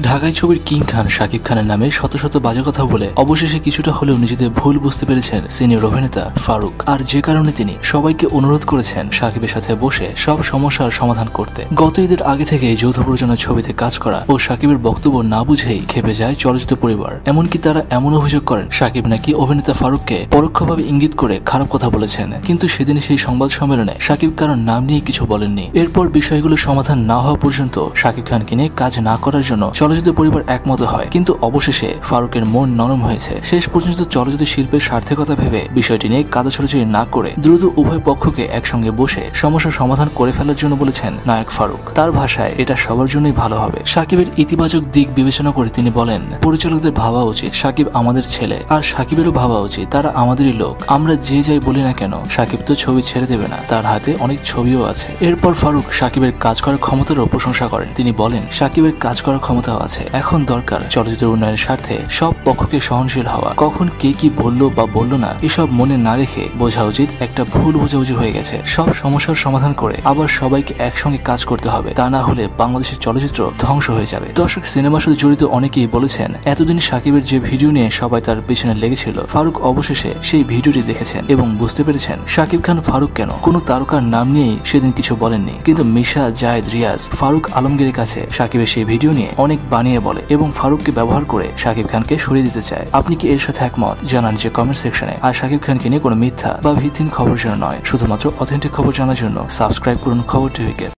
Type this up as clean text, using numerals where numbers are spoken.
ঢাকাই ছবির কিং খান শাকিব খানের নামে শত শত বাজে কথা বলে অবশেষে কিছুটা হলেও নিজেদের ভুল বুঝতে পেরেছেন সিনিয়র অভিনেতা ফারুক। আর যে কারণে তিনি সবাইকে অনুরোধ করেছেন শাকিবের সাথে বসে সব সমস্যার সমাধান করতে। গত ঈদের আগে থেকে যৌথ প্রযোজনার ছবিতে কাজ করা ও শাকিবের বক্তব্য না বুঝেই খেপে যায় চলচ্চিত্র পরিবার। এমনকি তারা এমন অভিযোগ করেন শাকিব নাকি অভিনেতা ফারুককে পরোক্ষভাবে ইঙ্গিত করে খারাপ কথা বলেছেন। কিন্তু সেদিন সেই সংবাদ সম্মেলনে শাকিব কারণ নাম নিয়ে কিছু বলেননি। এরপর বিষয়গুলো সমাধান না হওয়া পর্যন্ত শাকিব খানকে নিয়ে কাজ না করার জন্য চলচ্চিত্র পরিবার একমত হয়। কিন্তু অবশেষে ফারুকের মন নরম হয়েছে। শেষ পর্যন্ত চলচ্চিত্র শিল্পের সার্থকতা ভেবে বিষয়টি নিয়ে কাদা ছড়াছড়ি না করে দ্রুত উভয় পক্ষকে একসঙ্গে বসে সমস্যার সমাধান করে ফেলার জন্য বলেছেন নায়ক ফারুক। তার ভাষায় এটা সবার জন্যই ভালো হবে। শাকিবের ইতিবাচক দিক বিবেচনা করে তিনি বলেন, পরিচালকদের ভাবা উচিত শাকিব আমাদের ছেলে, আর শাকিবেরও ভাবা উচিত তারা আমাদেরই লোক। আমরা যে যাই বলি না কেন শাকিব তো ছবি ছেড়ে দেবে না, তার হাতে অনেক ছবিও আছে। এরপর ফারুক শাকিবের কাজ করার ক্ষমতারও প্রশংসা করেন। তিনি বলেন, শাকিবের কাজ করার ক্ষমতাও আছে, এখন দরকার চলচ্চিত্রের উন্নয়নের স্বার্থে সব পক্ষকে সহনশীল হওয়া। কখন কে কি বললো বা বললো না এসব মনে না রেখে বোঝা উচিত একটা ভুল বোঝাবুঝি হয়ে গেছে। সব সমস্যার সমাধান করে আবার সবাইকে একসঙ্গে কাজ করতে হবে, তা না হলে বাংলাদেশের চলচ্চিত্র ধ্বংস হয়ে যাবে। দর্শক, সিনেমার সাথে জড়িত অনেকেই বলেছেন এতদিন শাকিবের যে ভিডিও নিয়ে সবাই তার পেছনে লেগেছিল, ফারুক অবশেষে সেই ভিডিওটি দেখেছেন এবং বুঝতে পেরেছেন শাকিব খান ফারুক কেন কোনো তারকার নাম নিয়েই সেদিন কিছু বলেননি। কিন্তু মিশা, জায়েদ, রিয়াজ, ফারুক আলমগীরের কাছে শাকিবের সেই ভিডিও নিয়ে অনেক বানিয়ে বলে এবং ফারুককে ব্যবহার করে শাকিব খানকে সরিয়ে দিতে চায়। আপনি কি এর সাথে একমত জানান যে কমেন্ট সেকশনে। আর শাকিব খানকে নিয়ে কোনো মিথ্যা বা ভিত্তিহীন খবর যেন নয়, শুধুমাত্র অথেন্টিক খবর জানার জন্য সাবস্ক্রাইব করুন খবর টিভিকে।